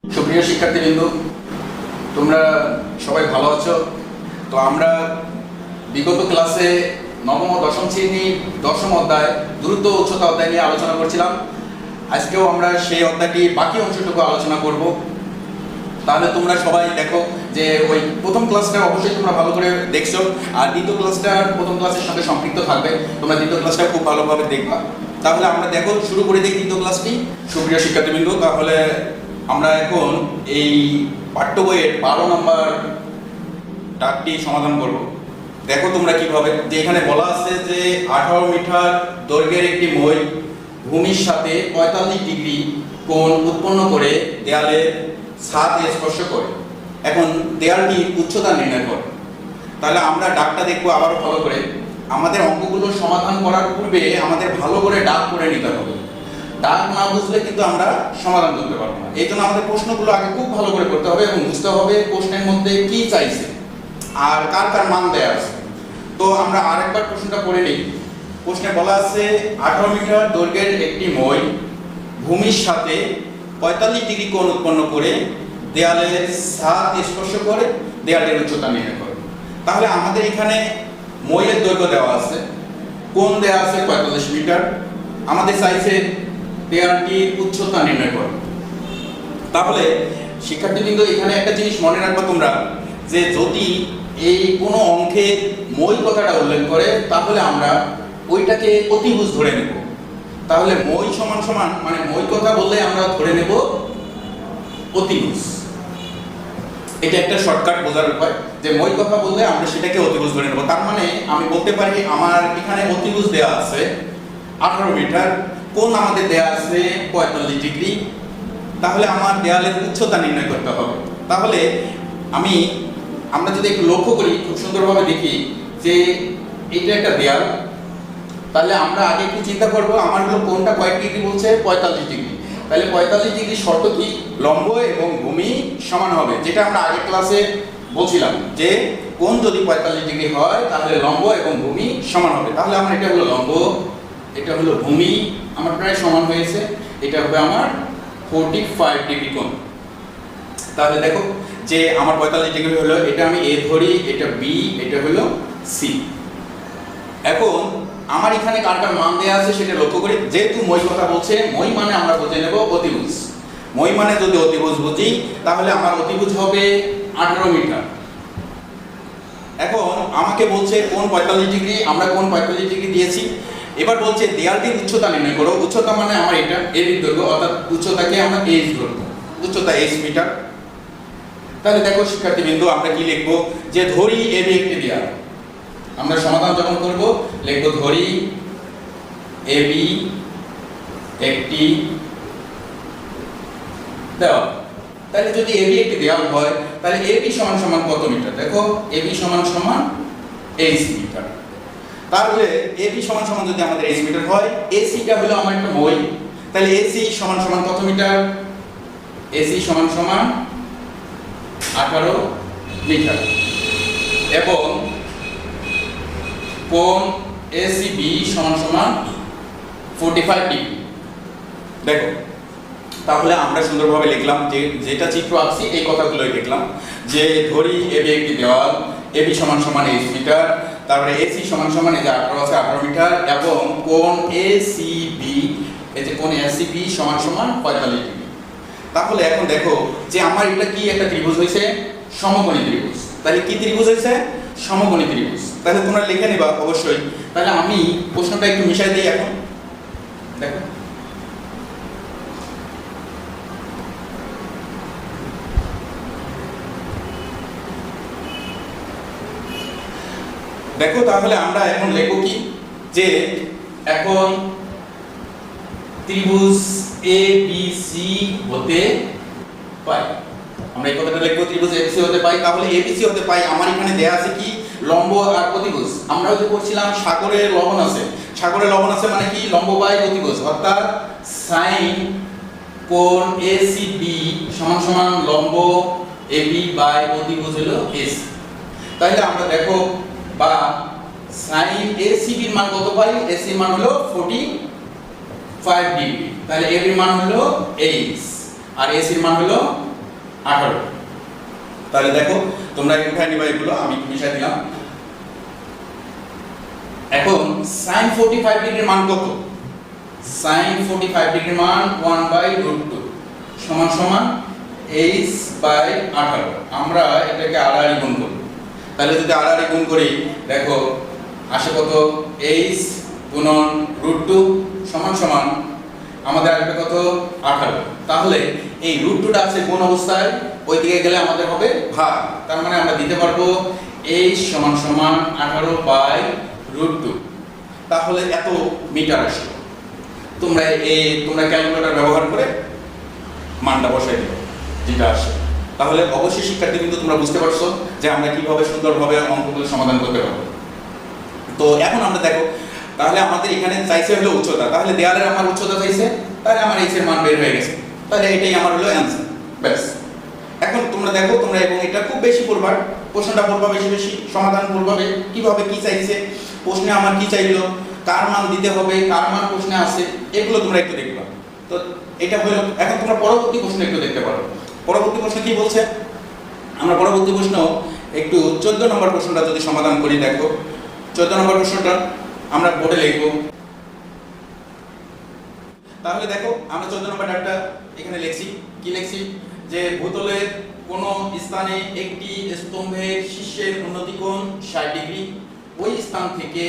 সুপ্রিয় শিক্ষার্থীবৃন্দ, তোমরা সবাই ভালো আছো? তো আমরা বিগত ক্লাসে নবম ও দশম শ্রেণীর দশম অধ্যায় দ্রুত উচ্চতা অধ্যায় নিয়ে আলোচনা করছিলাম। আজকেও আমরা সেই অধ্যায়টির বাকি অংশটুকু আলোচনা করব। তাহলে তোমরা সবাই দেখো যে ওই প্রথম ক্লাসটা অবশ্যই তোমরা ভালো করে দেখছো, আর দ্বিতীয় ক্লাসটা প্রথম ক্লাসের সাথে সম্পৃক্ত থাকবে। তোমরা দ্বিতীয় ক্লাসটা খুব ভালোভাবে দেখবা। তাহলে আমরা দেখো শুরু করে দিই দ্বিতীয় ক্লাসটি। সুপ্রিয় শিক্ষার্থীবৃন্দ, তাহলে আমরা এখন এই পাঠ্য বইয়ের 12 নম্বর দাগটি সমাধান করব। দেখো তোমরা কিভাবে, যে এখানে বলা আছে যে 18 মিটার দৈর্ঘ্যের একটি মই ভূমির সাথে 45 ডিগ্রি কোণ উৎপন্ন করে দেয়ালের ছাদ স্পর্শ করে। এখন দেয়ালটির উচ্চতা নির্ণয় করে। তাহলে আমরা দাগটা দেখবো আবারও ভালো করে। আমাদের অঙ্কগুলো সমাধান করার পূর্বে আমাদের ভালো করে দাগ করে নিতে হবে। দাগ না বুঝলে কিন্তু আমরা সমাধান করতে পারবো না। এই জন্য আমাদের প্রশ্নগুলো আগে খুব ভালো করে করতে হবে এবং বুঝতে হবে প্রশ্নের মধ্যে কি চাইছে আর কার কার মান দেয়া আছে। তো আমরা আরেকবার প্রশ্নটা পড়ে নিই। প্রশ্নে বলা আছে 18 মিটার দৈর্ঘ্যের একটি মই ভূমির সাথে 45 ডিগ্রি কোণ উৎপন্ন করে দেয়ালের ছাদ স্পর্শ করে দেয়ালের উচ্চতা নির্ণয় করে। তাহলে আমাদের এখানে মইয়ের দৈর্ঘ্য দেওয়া আছে, কোণ দেওয়া আছে 45 মিটার, আমাদের চাইছে দেয়ালটির উচ্চতা নির্ণয় করো। তাহলে শিক্ষার্থীবৃন্দ, এখানে একটা জিনিস মনে রাখবা তোমরা, যে যদি এই কোনো অঙ্কে মই কথাটা উল্লেখ করে তাহলে আমরা ওইটাকে অতিভুজ ধরে নেব। তাহলে মই সমান সমান মানে মই কথা বললে আমরা ধরে নেব অতিভুজ। এটা একটা শর্টকাট বোঝার উপায়, যে মই কথা বললে আমরা সেটাকে অতিভুজ ধরে নেব। তার মানে আমি বলতে পারি আমার এখানে অতিভুজ দেওয়া আছে 18 মিটার, কোণ আমাদের দেয়া আছে 45 ডিগ্রি। তাহলে আমার দেয়ালের উচ্চতা নির্ণয় করতে হবে। তাহলে আমরা যদি একটু লক্ষ্য করি, খুব সুন্দরভাবে দেখি যে এটা একটা দেয়াল। তাহলে আমরা আগে একটু চিন্তা করব, আমার হলো কোণটা কয় ডিগ্রি বলছে? 45 ডিগ্রি। তাহলে 45 ডিগ্রি শর্ত কি? লম্ব এবং ভূমি সমান হবে, যেটা আমরা আগের ক্লাসে বলছিলাম যে কোণ যদি 45 ডিগ্রি হয় তাহলে লম্ব এবং ভূমি সমান হবে। তাহলে আমার এটা হলো লম্ব, এটা হলো ভূমি, আমার প্রায় সমান হয়েছে। এটা হবে আমার 45 ডিগ্রি কোণ। তাহলে দেখো যে আমার 45 ডিগ্রি হলো, এটা আমি এ ধরি, এটা বি, এটা হলো সি। এখন আমার এখানে কার কার মান দেয়া আছে সেটা লক্ষ্য করি। যেহেতু মই কথা বলছে, মই মানে আমরা বুঝে নেব অতিভুজ। মই মানে যদি অতিভুজ বুঝি তাহলে আমার অতিভুজ হবে 18 মিটার। এখন আমাকে বলছে কোণ 45 ডিগ্রি, আমরা কোণ 45 ডিগ্রি দিয়েছি। এবার বলছে দেয়ালটির উচ্চতা নির্ণয় করো। উচ্চতা মানে আমার এটা এর দৈর্ঘ্য, অর্থাৎ উচ্চতাকে আমরা h ধরব। উচ্চতা h মিটার। তাহলে দেখো শিক্ষার্থীবৃন্দ, আমরা কি লিখব? যে ধরি AB একটি দেয়াল। আমরা সমাধান যখন করব লিখব ধরি AB একটি দেওয়াল। তাহলে যদি AB একটি দেওয়াল হয় তাহলে AB সমান সমান কত মিটার? দেখো AB সমান সমান h মিটার। তাহলে AB সমান সমান যদি আমাদের h মিটার হয়, AC টা হলো আমার একটা মই। তাহলে AC সমান সমান কত মিটার? AC সমান সমান 18 মিটার। এবং কোণ ACB সমান সমান 45 ডিগ্রি। দেখো তাহলে আমরা সুন্দরভাবে লিখলাম, যে যেটা চিত্র আঁকছি এই কথাগুলোই লিখলাম, যে ধরি AB একটি দেওয়াল, AB সমান সমান h মিটার, তারপরে AC সমান সমান এই যে 18 আছে 18 মিটার, এবং কোণ ACB, এই যে কোণ ACB সমান সমান 45 ডিগ্রি। তাহলে এখন দেখো যে আমার এটা কি একটা ত্রিভুজ হয়েছে? সমকোণী ত্রিভুজ। তাহলে কি ত্রিভুজ হয়েছে? সমকোণী ত্রিভুজ। তাহলে তোমরা লিখে নেবা অবশ্যই। তাহলে আমি প্রশ্নটা একটু মিশাই দিই এখন। দেখো দেখো তাহলে আমরা এখন লিখব কি, যে এখন ত্রিভুজ ABC হতে পাই। আমরা এই কথাটা লিখব, ত্রিভুজ ABC হতে পাই। তাহলে ABC হতে পাই, আমার এখানে দেয়া আছে কি? লম্ব আর অতিভুজ। আমরা যে পড়ছিলাম সাগরের লবণ আছে। সাগরের লবণ আছে মানে কি? লম্ব বাই অতিভুজ, অর্থাৎ sin কোণ ACB সমান সমান লম্ব AB বাই অতিভুজ হলো AC। তাহলে আমরা দেখো বা sin ACB এর মান কত পাই? AC এর মান হলো 45 ডিগ্রি। তাহলে AB এর মান হলো h আর AC এর মান হলো 18। তাহলে দেখো তোমরা উঠায় নিবা এগুলো, আমি মিশাই দিলাম। এখন sin 45 ডিগ্রির মান কত? sin 45 ডিগ্রির মান 1/√2 সমান সমান h/18। আমরা এটাকে আড়াআড়ি গুণ করব। তাহলে যদি আড়াআড়ি গুণ করি দেখো আসে কত, h গুণন √2 সমান সমান আমাদের আসবে কত, 18। তাহলে এই √2টা আছে কোন অবস্থায়, ওই দিকে গেলে আমাদের হবে ভাগ। তার মানে আমরা দিতে পারবো h সমান সমান 18/√2। তাহলে এত মিটার আসলো। তোমরা ক্যালকুলেটর ব্যবহার করে মানটা বসাই দিও যেটা আসে। তাহলে অবশ্যই শিক্ষার্থী কিন্তু তোমরা বুঝতে পারছো যে আমরা কিভাবে সুন্দরভাবে অঙ্কগুলো সমাধান করতে পারবো। তো এখন আমরা দেখো, তাহলে আমাদের এখানে চাইছে হলো উচ্চতা, তাহলে দেয়ালের আমার উচ্চতা চাইছে, তাহলে আমার h এর মান বের হয়ে গেছে, তাহলে এটাই আমার হলো অ্যানসার। ব্যাস। এখন তোমরা দেখো, তোমরা এবং এটা খুব বেশি পড়বা, প্রশ্নটা পড়বা বেশি বেশি, সমাধান করবা কিভাবে, কি চাইছে প্রশ্নে, আমার কি চাইলো, কার মান দিতে হবে, কার মান প্রশ্নে আছে, এগুলো তোমরা একটু দেখবা। তো এটা হলো। এখন তোমরা পরবর্তী প্রশ্ন একটু দেখতে পারো। পরবর্তী প্রশ্ন কি বলছে, আমরা পরবর্তী প্রশ্ন একটু 14 নম্বর প্রশ্নটা যদি সমাধান করি। দেখো 14 নম্বর প্রশ্নটা আমরা বোর্ডে লিখব। তাহলে দেখো আমরা 14 নম্বর ডাটা এখানে লিখছি। কি লিখছি, যে ভূতলের কোন স্থানে একটি স্তম্ভের শীর্ষের উন্নতি কোণ 60 ডিগ্রি, ওই স্থান থেকে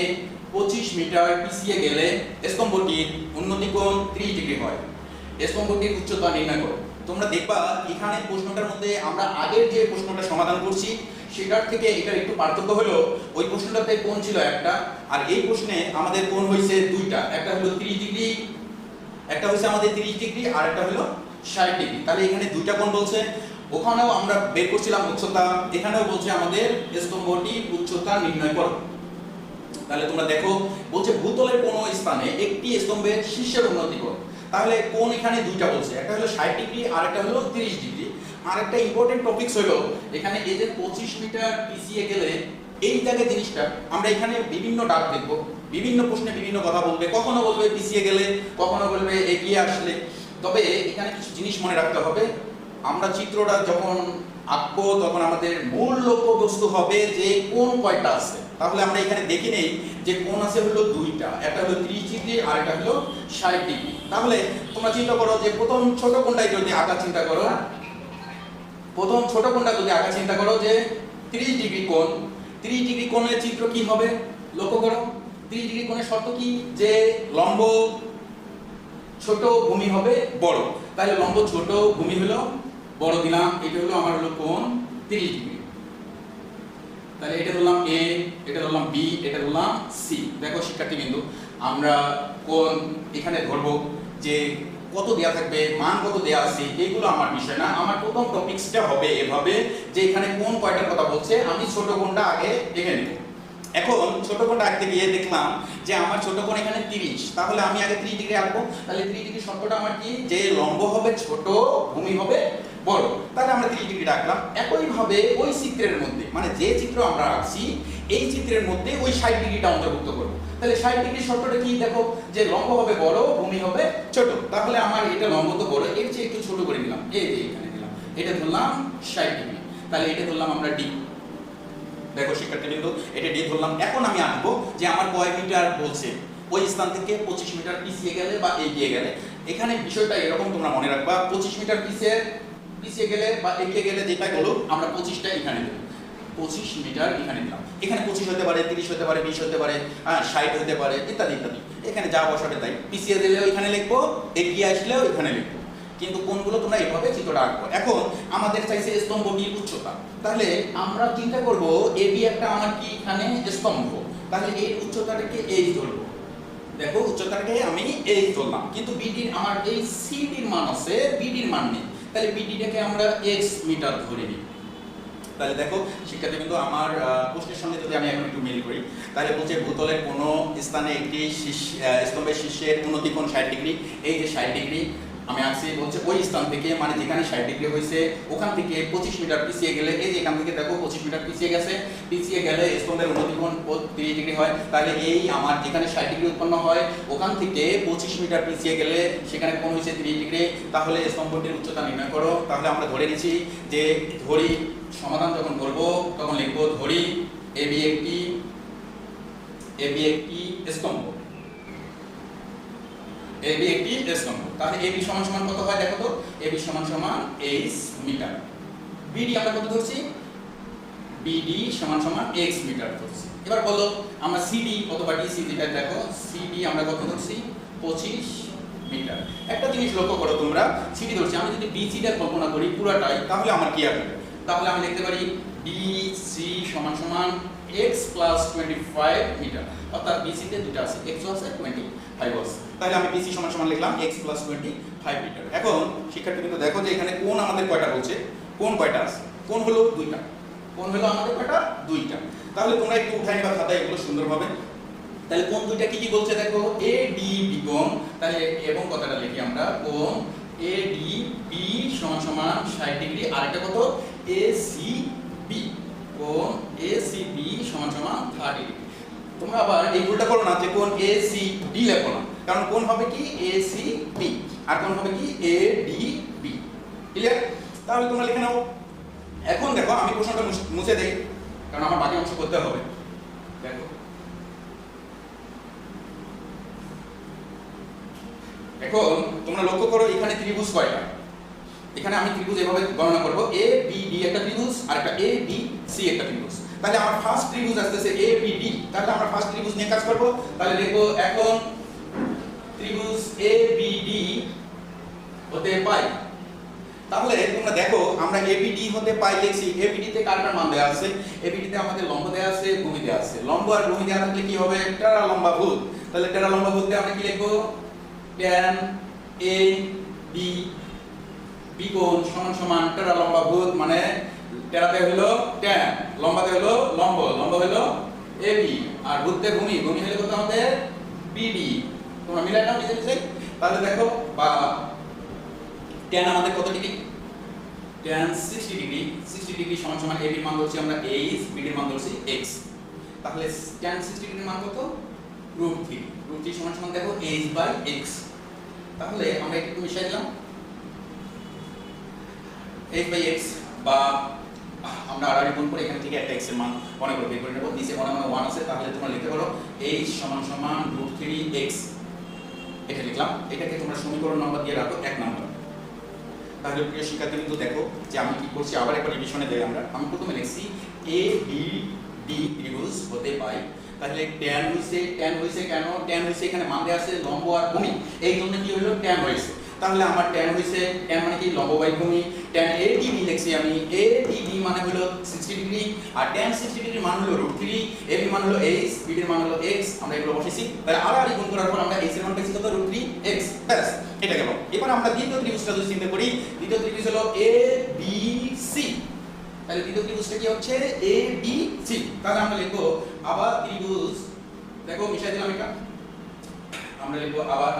25 মিটার পিছিয়ে গেলে স্তম্ভটির উন্নতি কোণ 30 ডিগ্রি হয়। স্তম্ভটির উচ্চতা নির্ণয় করো। তোমরা দেখবা এখানে প্রশ্নটার মধ্যে আমরা আগের যে প্রশ্নটা সমাধান করছি সেটার থেকে এটার একটু পার্থক্য হলো, ওই প্রশ্নটাতে কোণ ছিল একটা, আর এই প্রশ্নে আমাদের কোণ হইছে দুইটা। একটা হলো 30 ডিগ্রি, একটা হইছে আমাদের 30 ডিগ্রি, আর একটা হলো 60 ডিগ্রি। তাহলে এখানে দুইটা কোণ বলছে। ওখানেও আমরা বের করছিলাম উচ্চতা, এখানেও বলছে আমাদের স্তম্ভটির উচ্চতা নির্ণয় করো। তাহলে তোমরা দেখো বলছে ভূতলের কোন স্থানে একটি স্তম্ভের শীর্ষের উন্নতি করো। তাহলে কোণ এখানে দুইটা বলছে, একটা হলো 60 ডিগ্রি আর একটা হলো 30 ডিগ্রি। আর একটা ইম্পর্টেন্ট টপিকস হলো এখানে এই যে 25 মিটার পিছিয়ে গেলে এই জায়গায় জিনিসটা আমরা এখানে বিভিন্ন ডাক দেখব, বিভিন্ন প্রশ্নে বিভিন্ন কথা বলবে, কখনো বলবে পিছিয়ে গেলে, কখনো বলবে এগিয়ে আসলে। তবে এখানে কিছু জিনিস মনে রাখতে হবে, আমরা চিত্রটা যখন আঁকবো তখন আমাদের মূল লক্ষ্যবস্তু হবে যে কোণ কয়টা আছে। তাহলে আমরা এখানে দেখি নেই যে কোণ আছে হলো দুইটা, একটা হলো 30 ডিগ্রি আর একটা হলো 60 ডিগ্রি। তাহলে তোমরা চিন্তা করো যে প্রথম ছোট কোণটাই যদি আঁকা চিন্তা করো, প্রথম ছোট কোণটা যদি আঁকা চিন্তা করো যে 30 ডিগ্রি কোণ, 30 ডিগ্রি কোণের চিত্র কি হবে লক্ষ্য করো। 30 ডিগ্রি কোণের শর্ত কি, যে লম্ব ছোট, ভূমি হবে বড়। তাহলে লম্ব ছোট, ভূমি হলো বড় দিলাম। এটা হলো আমার হলো কোণ 30 ডিগ্রি। তাহলে এটা ধরলাম এ, এটা ধরলাম বি, এটা ধরলাম সি। দেখো শিক্ষার্থীবৃন্দ, আমরা কোণ এখানে ধরবো যে কত দেয়া থাকবে, মান কত দেয়া আছে, এগুলো আমার বিষয় না। আমার প্রথম টপিকসটা হবে এভাবে যে এখানে কোণ কয়টার কথা বলছে, আমি ছোট কোণটা আগে দেখে নেব। এখন ছোট কোণটা আঁকতে গিয়ে দেখলাম যে আমার ছোট কোণ এখানে 30, তাহলে আমি আগে 30 ডিগ্রি আঁকবো। তাহলে 30 ডিগ্রি শর্তটা আমার কি, যে লম্ব হবে ছোট, ভূমি হবে বড়। তাহলে আমরা 30 ডিগ্রি রাখলাম। একই ভাবে ওই চিত্রের মধ্যে, মানে যে চিত্র আমরা আঁকছি এই চিত্রের মধ্যে ওই 60 ডিগ্রিটা অন্তর্ভুক্ত করব। তাহলে 60 ডিগ্রি শর্তটা কি, দেখো যে লম্ব হবে বড়, ভূমি হবে ছোট। তাহলে আমার এটা লম্ব তো বড়, এর চেয়ে একটু ছোট করে নিলাম, এই যে এখানে দিলাম, এটা ধরলাম 60 ডিগ্রি। তাহলে এটা ধরলাম আমরা ডি। দেখো শিক্ষার্থীবৃন্দ, এটা ডি ধরলাম। এখন আমি আঁকবো যে আমার কয় মিটার বলছে, ওই স্থান থেকে 25 মিটার পিছিয়ে গেলে বা এগিয়ে গেলে। এখানে বিষয়টা এরকম তোমরা মনে রাখবা, 25 মিটার পিছিয়ে গেলে বা এগিয়ে গেলে যেটা হলো আমরা 25টা এখানে দেব, 25 মিটার এখানে দিলাম। এখানে 25 হতে পারে, 30 হতে পারে, 20 হতে পারে, 60 হতে পারে, ইত্যাদি ইত্যাদি। এখানে যা বসাবে তাই। পিছিয়ে দিলেও এখানে লিখবো, এগিয়ে আসলেও এখানে লিখবো। কিন্তু কোনগুলো তোমরা এভাবে চিত্রটা আঁকবো। এখন আমাদের চাইছে স্তম্ভটির উচ্চতা। তাহলে আমরা চিন্তা করব এবি একটা আমার কি এখানে স্তম্ভ, তাহলে এই উচ্চতাটাকে এইচ ধরবো। দেখো উচ্চতাটাকে আমি এইচ ধরলাম, কিন্তু বিডির আমার এই সিডির মান আছে, বিডির মান নেই। তাহলে বিডিটাকে আমরা এক্স মিটার ধরে নিই। তাহলে দেখো শিক্ষার্থীবৃন্দ, আমার প্রশ্নের সঙ্গে যদি আমি এখন একটু মিল করি, তাহলে বলছে ভূতলের কোনো স্থানে একটি স্তম্ভের শীর্ষের উন্নতি কোণ 60 ডিগ্রি। এই যে 60 ডিগ্রি, আমি আসছি বলছে ওই স্থান থেকে, মানে যেখানে 60 ডিগ্রি হয়েছে ওখান থেকে 25 মিটার পিছিয়ে গেলে, এই যে এখান থেকে দেখো 25 মিটার পিছিয়ে গেছে, পিছিয়ে গেলে স্তম্ভের উন্নতি কোণ 30 ডিগ্রি হয়। তাহলে এই আমার যেখানে 60 ডিগ্রি উৎপন্ন হয় ওখান থেকে 25 মিটার পিছিয়ে গেলে সেখানে কোণ হয়েছে 30 ডিগ্রি। তাহলে স্তম্ভটির উচ্চতা নির্ণয় করো। তাহলে আমরা ধরে নিচ্ছি যে ধরি সমাধান যখন করবো তখন লিখবো ধরি এবি একটি স্তম্ভ, এবি একটি স্তম্ভ। তাহলে এবি সমান সমান কত হয় দেখো তো, এবি সমান সমান h মিটার। বিডি আমরা কত ধরছি, বিডি সমান সমান x মিটার ধরছি। এবার বলো আমরা সিডি কত বা ডিসি যেটা দেখো, সিডি আমরা কত ধরছি 25 মিটার। একটা জিনিস লক্ষ্য করো তোমরা, সিডি ধরছি, আমি যদি বিসিটা কল্পনা করি পুরোটাই তাহলে আমার কি হবে, তাহলে আমি লিখতে পারি বিসি সমান সমান x প্লাস 25 মিটার। অর্থাৎ বিসি তে দুটো আছে, x আছে 25 আছে। তাহলে আমি বিসি সমান সমান লিখলাম x প্লাস 25 মিটার। এখন শিক্ষার্থী কিন্তু দেখো যে এখানে কোণ আমাদের কয়টা বলছে, কোণ কয়টা আছে, কোণ হলো দুইটা, কোণ হলো আমাদের কয়টা দুইটা। তাহলে তোমরা একটু উঠাই নিবা খাতায় এগুলো সুন্দরভাবে। তাহলে কোণ দুইটা কি কি বলছে দেখো, ADB কোণ। তাহলে এবং কথাটা লিখি আমরা, কোণ ADB সমান সমান 60 ডিগ্রি, আরেকটা কত ACB, কোণ ACB সমান সমান 30 ডিগ্রি। তোমরা আবার এই ভুলটা করো না যে কোণ ACD লেখো না, কারণ কোণ হবে কি ACB আর কোণ হবে কি ADB। ক্লিয়ার? তাহলে তোমরা লিখে নাও। এখন দেখো আমি প্রশ্নটা মুছে দেই কারণ আমার বাকি অংশ করতে হবে। দেখো এখন তোমরা লক্ষ্য করো এখানে ত্রিভুজ কয়টা, এখানে আমি ত্রিভুজ এভাবে গণনা করব, ABD একটা ত্রিভুজ আর একটা ABC একটা ত্রিভুজ। তাহলে আমার ফার্স্ট ত্রিভুজ আসতেছে ABD, তাহলে আমরা ফার্স্ট ত্রিভুজ নিয়ে কাজ করব। তাহলে দেখো এখন ত্রিভুজ ABD হতে পাই, তাহলে তোমরা দেখো আমরা ABD হতে পাই লিখছি, ABD তে কার কার মান দেয়া আছে, ABD তে আমাদের লম্ব দেয়া আছে, ভূমি দেয়া আছে। লম্ব আর ভূমি দেয়া থাকলে কি হবে, টেরা লম্বাভুজ। তাহলে টেরা লম্বাভুজে আমরা কি লিখবো, tan AB কোণ সমান সমান টেরা লম্বাভুজ, মানে টেরাতে হলো tan, লম্বাতে হলো লম্ব, লম্ব হলো AB আর ভূতে ভূমি, ভূমি হলো কত আমাদের BD। তোমরা মিলাই নাও নিজে নিজে। তাহলে দেখো বা tan আমাদের কত ডিগ্রি, tan 60 ডিগ্রি, 60 ডিগ্রি সমান সমান AB এর মান ধরছি আমরা h, BD এর মান ধরছি x। তাহলে tan 60 ডিগ্রির মান কত, √3, √3 সমান সমান দেখো h/x। তাহলে আমরা একটু মিশাই দিলাম h/x, বা আমরা আড়াআড়ি গুণ করে এখান থেকে একটা x এর মান মনে করে বের করে নেব। নিচে মনে মনে 1 আছে, তাহলে তোমরা লিখতে পারো h সমান সমান √3x। এটা লিখলাম, এটাকে তোমরা সমীকরণ নাম্বার দিয়ে রাখো 1 নাম্বার। তাহলে প্রিয় শিক্ষার্থী কিন্তু দেখো যে আমি কি করছি, আবার একবার রিভিশনে দেই আমরা। আমি প্রথমে লিখছি ABD ত্রিভুজ হতে পাই। তাহলে tan হইছে কেন, tan হইছে এখানে মান দেয়া আছে লম্ব আর ভূমি, এই জন্য কি হলো tan হইছে। তাহলে আমার tan হইছে, tan মানে কি লম্ব বাই ভূমি। tan ADB লিখছি আমি, ADB মানে হলো 60 ডিগ্রি আর tan 60 ডিগ্রির মান হলো √3, AB মান হলো h, BD এর মান হলো x। আমরা এগুলো বসাইছি, তাহলে আড়াআড়ি গুণ করার পর আমরা x এর মান পেয়েছি কত, √3x। ব্যাস এটা গেল। এবার আমরা দ্বিতীয় ত্রিভুজটা যদি চিন্তা করি, দ্বিতীয় ত্রিভুজ হলো ABC। তাহলে দ্বিতীয় ত্রিভুজটা কি হচ্ছে ABC। তাহলে আমরা লিখবো আবার ত্রিভুজ, দেখো মিশাই দিলাম এটা, আমরা লিখবো আবার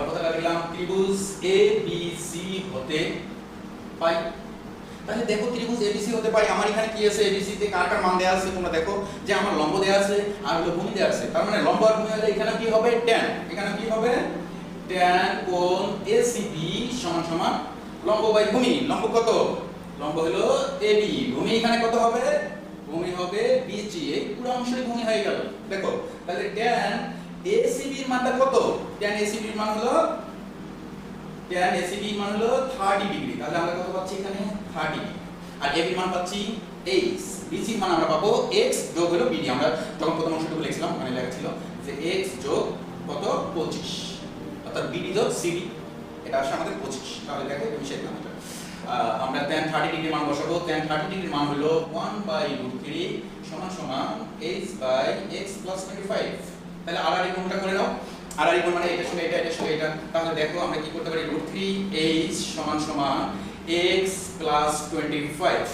কথা লিখলাম ত্রিভুজ ABC হতে পাই। তাহলে দেখো ত্রিভুজ ABC হতে পাই, আমার এখানে কি আছে, ABC তে কার কার মান দেয়া আছে তোমরা দেখো যে আমার লম্ব দেয়া আছে আর হলো ভূমি দেয়া আছে। তার মানে লম্ব আর ভূমি হলে এখানে কি হবে tan, এখানে কি হবে tan কোণ ACB সমান সমান লম্ব বাই ভূমি। লম্ব কত, লম্ব হলো AB, ভূমি এখানে কত হবে, ভূমি হবে BC। এই পুরো অংশই ভূমি হয়ে গেল। দেখো তাহলে tan ACB এর মানটা কত, tan ACB এর মান হলো 30 ডিগ্রি। তাহলে আমরা কত পাচ্ছি এখানে 30 ডিগ্রি। আর AB এর মান পাচ্ছি h, BC এর মান আমরা পাবো x যোগ হলো BD। আমরা যখন প্রথম অংশটুকু লিখছিলাম মানে লেখা ছিল যে x যোগ কত 25, অর্থাৎ BD যোগ CD, এটা আসলে আমাদের 25। তাহলে দেখো এটা মিশাই দিলাম। আমরা tan 30 ডিগ্রির মান বসাবো। tan 30 ডিগ্রির মান হলো 1/√3 সমান সমান h/x + 25। তাহলে আড়াআড়ি গুণটা করে নাও, আড়াআড়ি গুণ মানে এটার সঙ্গে এটা, এটার সঙ্গে এটা। তাহলে দেখো আমরা কি করতে পারি, √3h সমান সমান x + 25।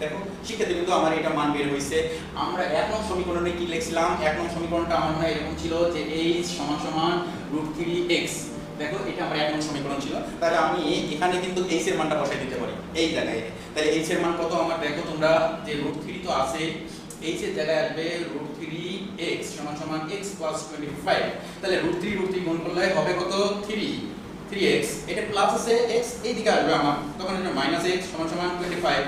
দেখো শিক্ষার্থী কিন্তু আমার এটা মান বের হইছে। আমরা 1 নং সমীকরণে কি লিখছিলাম, 1 নং সমীকরণটা আমার মনে হয় এরকম ছিল যে h সমান সমান √3x। দেখো এটা আমার 1 নং সমীকরণ ছিল, তাহলে আমি এখানে কিন্তু h এর মানটা বসাই দিতে পারি এই জায়গায়। তাহলে h এর মান কত আমার দেখো তোমরা, যে √3 তো আছে, h এর জায়গায় আসবে √3x সমান x + 25। তাহলে √3 গুণ করলে হবে কত, 3x, এটা প্লাস আছে x এই দিকে আসবে আমার, তখন এটা -x সমান 25।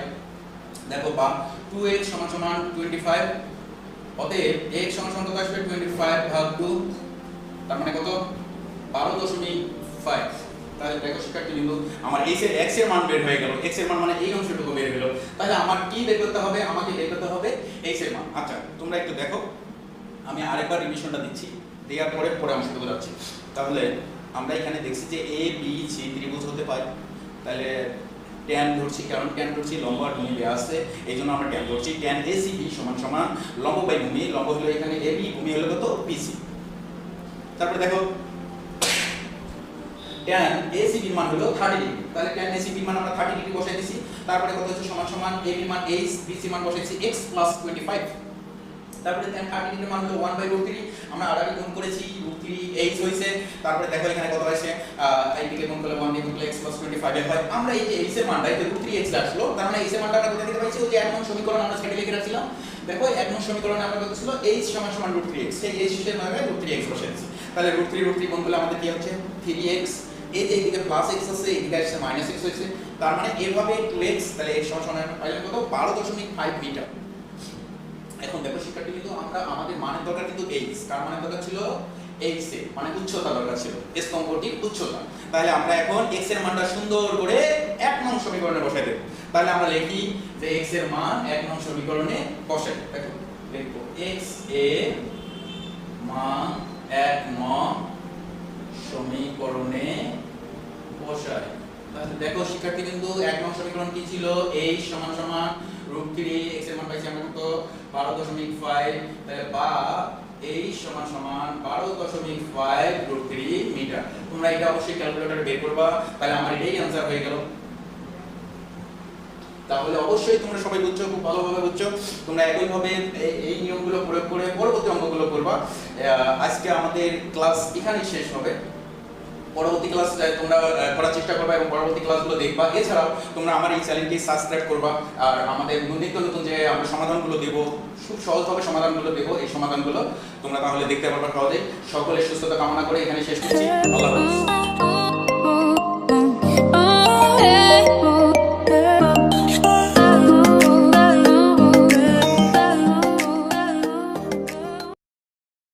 দেখো বা 2x সমান 25, অতএব x সমান কত আসবে, 25 ভাগ 2, তার মানে কত, 12.5। তাহলে দেখো শিক্ষার্থী বিন্দু আমার x এর মান বের হয়ে গেল, x এর মান মানে এই অংশটুকু বের হলো। তাহলে আমার কি বের করতে হবে, আমাকে বের করতে হবে x এর মান। আচ্ছা তোমরা একটু দেখো, আমি আরেকবার রিভিশনটা দিচ্ছি, দেওয়ার পরে পরে অংশটুকু যাচ্ছি। তাহলে আমরা এখানে দেখছি যে a b c ত্রিভুজ হতে পারে, তাহলে tan ধরছি, কারণ tan ধরছি লম্ব আর ভূমি দেওয়া আছে, এই জন্য আমরা tan ধরছি। tan acb সমান লম্ব বাই ভূমি, লম্ব হলো এখানে ab, ভূমি হলো কত, bc। তারপরে দেখো tan acb মান হলো 30 ডিগ্রি, তাহলে tan acb মান আমরা 30 ডিগ্রি বসাই দিছি। তারপরে কত হচ্ছে, সমান ab মান h, bc মান বসাইছি x + 25। তারপরে tan 30 ডিগ্রি মান হলো 1/√3, আমরা আর আগে গুণ করেছি, √3h হইছে। তারপরে দেখো এখানে কত আসে, এই দিকে গুণ করলে 1 দিয়ে গুণ করলে x + 25 এর হয়। আমরা এই যে h এর মানটা, এই যে √3h আসলো, তার মানে h এর মানটা আমরা কোথা থেকে পাইছি, ওই যে 1 নং সমীকরণ আমরা সেটা লিখে রাখছিলাম। দেখো 1 নং সমীকরণে আমরা কত ছিল, h সমান √3x, সেই h এর মান হবে √3x বসাইছি। তাহলে √3 গুণ করলে আমাদের কি হচ্ছে, 3x, এই যে এইদিকে প্লাস x আছে, এইদিকে আসছে মাইনাস x হইছে, তার মানে এভাবে 2x, তাহলে x সমান পাইলাম কত, 12.5 মিটার। এখন দেখো শিক্ষার্থী কিন্তু আমরা আমাদের মানের দরকার কিন্তু h, কার মানের দরকার ছিল, h এর মানে উচ্চতা দরকার ছিল, স্তম্ভটির উচ্চতা। তাহলে আমরা এখন x এর মানটা সুন্দর করে 1 নং সমীকরণে বসাই দেব। তাহলে আমরা লিখি যে x এর মান 1 নং সমীকরণে বসাই। দেখো লিখব x এর মান 1 নং সমীকরণে বসাই। তাহলে দেখো শিক্ষার্থী কিন্তু 1 নং সমীকরণ কি ছিল, h সমান √3, x এর মান পাইছি আমরা কত, 12.5, তাহলে বা h সমান 12.5 √3 মিটার। তোমরা এটা অবশ্যই ক্যালকুলেটরে বের করবা, তাহলে আমার এটাই आंसर হয়ে গেল। তাহলে অবশ্যই তোমরা সবাই বুঝছো, খুব ভালোভাবে বুঝছো। তোমরা একই ভাবে এই নিয়মগুলো প্রয়োগ করে পরবর্তী অঙ্কগুলো করবা। আজকে আমাদের ক্লাস এখানেই শেষ হবে। পরবর্তী ক্লাস তোমরা করার চেষ্টা করবা এবং পরবর্তী ক্লাসগুলো দেখবা। এছাড়াও তোমরা আমার এই চ্যানেলটি সাবস্ক্রাইব করবা, আর আমাদের নিত্য নতুন যে আমরা সমাধানগুলো দেব, খুব সহজভাবে সমাধানগুলো দেব, এই সমাধানগুলো তোমরা তাহলে দেখতে পারবা সহজে। সকলের সুস্থতা কামনা করে এখানে শেষ করছি। আল্লাহ হাফেজ।